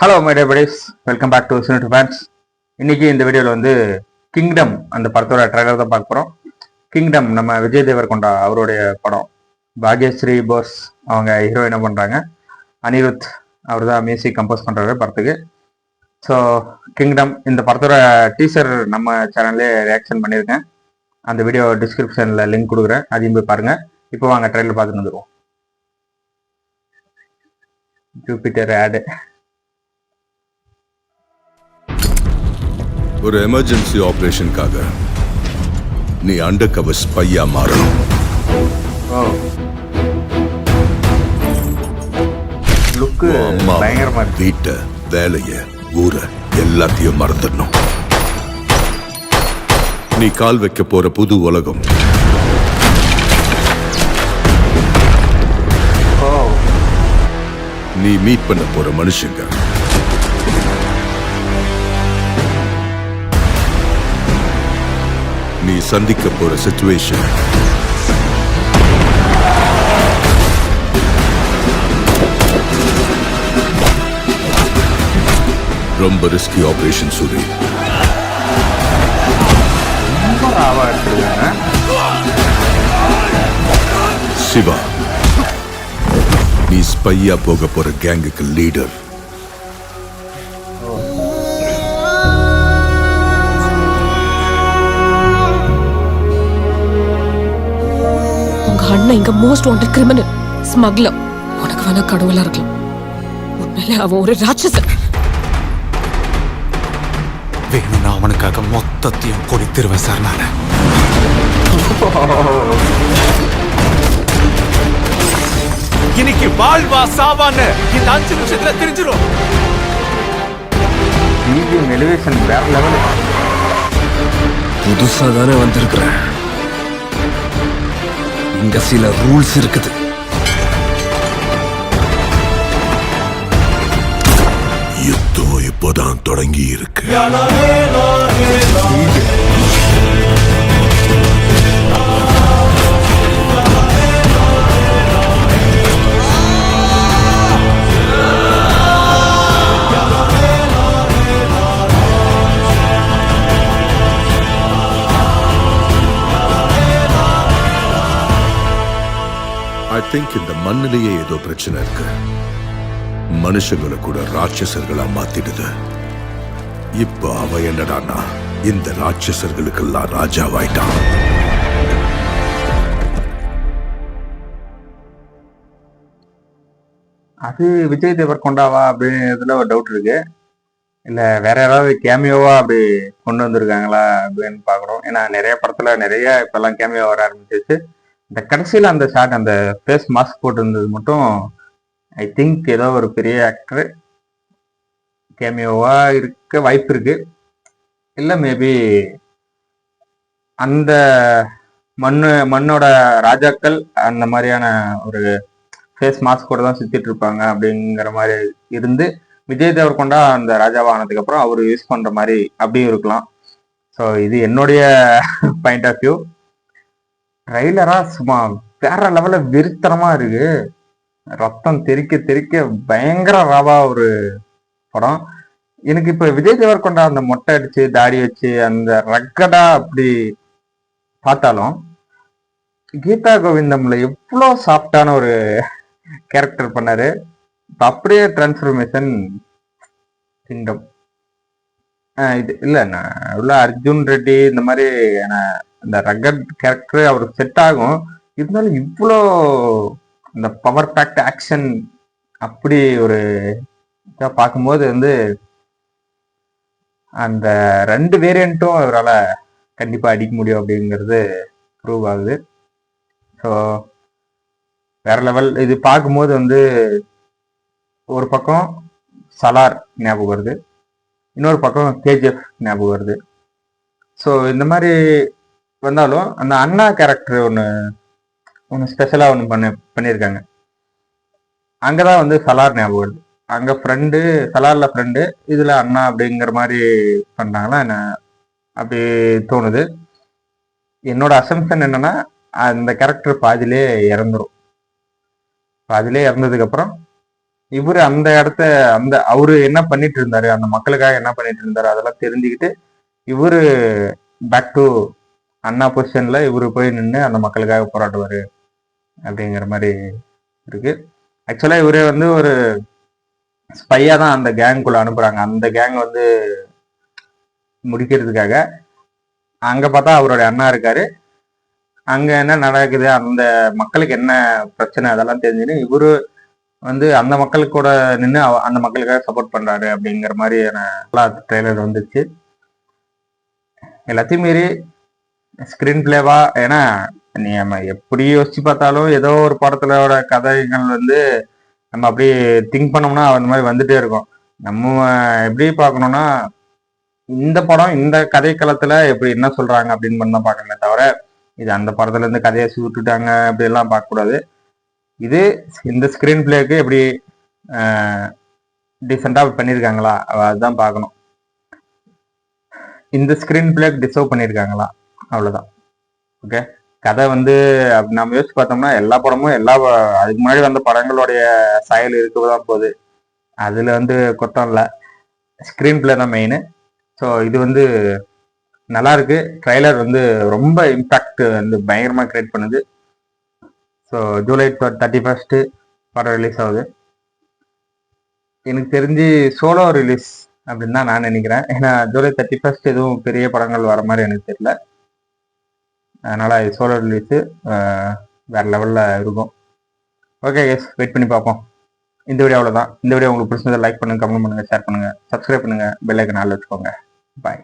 Hello my day buddies, welcome back to சினிட்டு fans. இன்னைக்கு இந்த வீடியோவில் வந்து கிங்டம் அந்த படத்தோட ட்ரைலர் தான் பார்க்க போகிறோம். கிங்டம் நம்ம விஜய் தேவர்கொண்டா அவருடைய படம். பாக்யஸ்ரீ போஸ் அவங்க ஹீரோயினை பண்ணுறாங்க. அனிருத் அவர் தான் மியூசிக் கம்போஸ் பண்ணுறாரு படத்துக்கு. ஸோ கிங்டம் இந்த படத்தோட டீசர் நம்ம சேனல்லே ரியாக்ஷன் பண்ணியிருக்கேன். அந்த வீடியோ டிஸ்கிரிப்ஷனில் லிங்க் கொடுக்குறேன், அதையும் போய் பாருங்கள். இப்போ வாங்க ட்ரைலர் பார்த்துட்டு வந்துடுவோம். ஜூபிட்டர் ஆடு. ஒரு எமர்ஜென்சி ஆபரேஷனுக்காக நீ அண்டர் கவர் ஸ்பையா மாறணும். அம்மா வீட்டை, வேலைய, ஊரை எல்லாத்தையும் மறந்துடணும். நீ கால் வைக்க போற புது உலகம் நீ மீட் பண்ண போற மனுஷங்க நீ சந்திக்க போற சிச்சுவேஷன் ரொம்ப ரிஸ்கி ஆபரேஷன் சூரி. சிவா, நீ ஸ்பையா போக போற கேங்குக்கு லீடர். அண்ணா இங்க மோஸ்ட் வாண்டட் கிரிமினல், ஸ்மக்லர். உனக்கு வேணா கடவுளா இருக்கலாம், உண்மையில அவன் ஒரு ராட்சசன். வேணும்னா அவனுக்காக மொத்தத்தையும் கொடுத்துருவேன் சார். நான் இன்னைக்கு வாழ்வா சாவான்னு இந்த 5 நிமிஷத்துல தெரிஞ்சிடும். எலிவேஷன் வேற லெவல். புதுசா தானே வந்திருக்கிறேன், இங்க சில ரூல்ஸ் இருக்குது. யுத்தம் இப்போதான் தொடங்கி இருக்கு. I think இந்த மண்ணிலேயே ஏதோ பிரச்சனை இருக்கு. மனுஷங்களை கூட ராட்சசர்களா மாத்திடுது. இப்ப அவ என்னடானா இந்த ராட்சசர்களுக்கெல்லாம் ராஜாவாயிட்டான். அது விஜய் தேவர்கொண்டாவா அப்படின்றதுல ஒரு டவுட் இருக்கு. இல்ல வேற யாராவது கேமியோவா அப்படி கொண்டு வந்திருக்காங்களா அப்படின்னு பாக்குறோம். ஏன்னா நிறைய படத்துல நிறைய இப்பெல்லாம் கேமியோ வர ஆரம்பிச்சிச்சு. இந்த கடைசியில் அந்த ஷாட், அந்த ஃபேஸ் மாஸ்க் போட்டிருந்தது மட்டும் ஐ திங்க் ஏதோ ஒரு பெரிய ஆக்டர் கேமியோவா இருக்க வாய்ப்பு இருக்கு. இல்லை மேபி அந்த மண்ணோட ராஜாக்கள் அந்த மாதிரியான ஒரு ஃபேஸ் மாஸ்கோட தான் சுத்திட்டு இருப்பாங்க அப்படிங்கிற மாதிரி இருந்து விஜய் தேவர்கொண்டா அந்த ராஜாவானதுக்கு அப்புறம் அவர் யூஸ் பண்ற மாதிரி அப்படியும் இருக்கலாம். ஸோ இது என்னுடைய பாயிண்ட் ஆஃப் வியூ. ட்ரைலரா சும்மா வேற லெவல்ல வெறித்தனமா இருக்கு. ரத்தம் தெறிக்க தெறிக்க பயங்கர ராவா ஒரு படம். எனக்கு இப்ப விஜய் தேவர்கொண்டா அந்த மொட்டை அடிச்சு தாடி வச்சு அந்த ரக்கடா அப்படி பார்த்தாலும் கீதா கோவிந்தம்ல எவ்வளோ சாஃப்டான ஒரு கேரக்டர் பண்ணாரு. அப்படியே டிரான்ஸ்ஃபர்மேஷன் கிங்டம். இது இல்ல நான் உள்ள அர்ஜுன் ரெட்டி இந்த மாதிரி இந்த ரகட் கேரக்டர் அவருக்கு செட் ஆகும். இருந்தாலும் இவ்வளோ இந்த பவர் பேக்ட் ஆக்ஷன் அப்படி ஒரு பார்க்கும்போது வந்து அந்த 2 வேரியண்ட்டும் அவரால் கண்டிப்பா அடிக்க முடியும் அப்படிங்கிறது ப்ரூவ் ஆகுது. ஸோ வேற லெவல். இது பார்க்கும்போது வந்து ஒரு பக்கம் சலார் ஞாபகம் வருது, இன்னொரு பக்கம் கேஜிஎஃப் ஞாபகம் வருது. ஸோ இந்த மாதிரி வந்தாலும் அந்த அண்ணா கேரக்டர் ஒன்று ஸ்பெஷலாக ஒன்று பண்ணியிருக்காங்க. அங்கே தான் வந்து சலார் ஞாபகம் வருது. அங்கே ஃப்ரெண்டு, சலாரில் ஃப்ரெண்டு, இதில் அண்ணா அப்படிங்கிற மாதிரி பண்ணாங்கன்னா என்ன அப்படி தோணுது. என்னோட அசம்ஷன் என்னன்னா அந்த கேரக்டர் பாதியிலே இறந்துடும். பாதியிலே இறந்ததுக்கப்புறம் இவரு அந்த இடத்த அவரு என்ன பண்ணிட்டு இருந்தாரு, அந்த மக்களுக்காக என்ன பண்ணிட்டு இருந்தாரு அதெல்லாம் தெரிஞ்சுக்கிட்டு இவரு பேக் டு அண்ணா பொசிஷன்ல இவரு போய் நின்று அந்த மக்களுக்காக போராடுவாரு அப்படிங்கிற மாதிரி இருக்கு. ஆக்சுவலா இவரே வந்து ஒரு ஸ்பையா தான் அந்த கேங்குள்ள அனுப்புறாங்க. அந்த கேங் வந்து முடிக்கிறதுக்காக அங்க பார்த்தா அவருடைய அண்ணா இருக்காரு. அங்க என்ன நடக்குது, அந்த மக்களுக்கு என்ன பிரச்சனை அதெல்லாம் தெரிஞ்சுன்னு இவரு வந்து அந்த மக்களுக்கு கூட நின்று அந்த மக்களுக்காக சப்போர்ட் பண்றாரு அப்படிங்கிற மாதிரியான ட்ரெய்லர் வந்துச்சு. எல்லாத்தையும் மீறி ஸ்கிரீன் பிளேவா, ஏன்னா நீ நம்ம எப்படி யோசிச்சு பார்த்தாலும் ஏதோ ஒரு படத்தோட கதைகள் வந்து நம்ம அப்படி திங்க் பண்ணோம்னா அந்த மாதிரி வந்துட்டே இருக்கும். நம்ம எப்படி பார்க்கணும்னா இந்த படம் இந்த கதைக்களத்துல எப்படி என்ன சொல்றாங்க அப்படின்னு பண்ணி தான் பார்க்கணுமே தவிர இது அந்த படத்துல இருந்து கதையை சுட்டுட்டாங்க அப்படி எல்லாம் பார்க்கக்கூடாது. இது இந்த ஸ்கிரீன் பிளேக்கு எப்படி டீசெண்டா பண்ணியிருக்காங்களா அதுதான் பார்க்கணும். இந்த ஸ்கிரீன் பிளேக்கு டிசர்வ் பண்ணியிருக்காங்களா அவ்வளவுதான். ஓகே, கதை வந்து நம்ம யோசிச்சு பார்த்தோம்னா எல்லா படமும் அதுக்கு முன்னாடி வந்த படங்களுடைய சாயல் இருக்கதான் போகுது. அதுல வந்து கொத்தம் இல்லை, ஸ்கிரீன் பிளே தான் மெயின். ஸோ இது வந்து நல்லா இருக்கு. ட்ரைலர் வந்து ரொம்ப இம்பாக்ட் வந்து பயங்கரமாக கிரியேட் பண்ணுது. ஸோ ஜூலை 31 படம் ரிலீஸ் ஆகுது. எனக்கு தெரிஞ்சு சோலோ ரிலீஸ் அப்படின்னு தான் நான் நினைக்கிறேன். ஏன்னா ஜூலை 31 எதுவும் பெரிய படங்கள் வர மாதிரி எனக்கு தெரியல. அதனால சோலோ ரிலீஸு வேற லெவலில் இருக்கும். ஓகே கேஸ், வெயிட் பண்ணி பார்ப்போம். இந்த வீடியோ அவ்வளோதான். இந்த வீடியோ உங்களுக்கு பிடிச்சதை லைக் பண்ணுங்க, கமெண்ட் பண்ணுங்க, ஷேர் பண்ணுங்க, சப்ஸ்கிரைப் பண்ணுங்க, பெல் ஐக்கன் ஆல் வச்சுக்கோங்க. பாய்.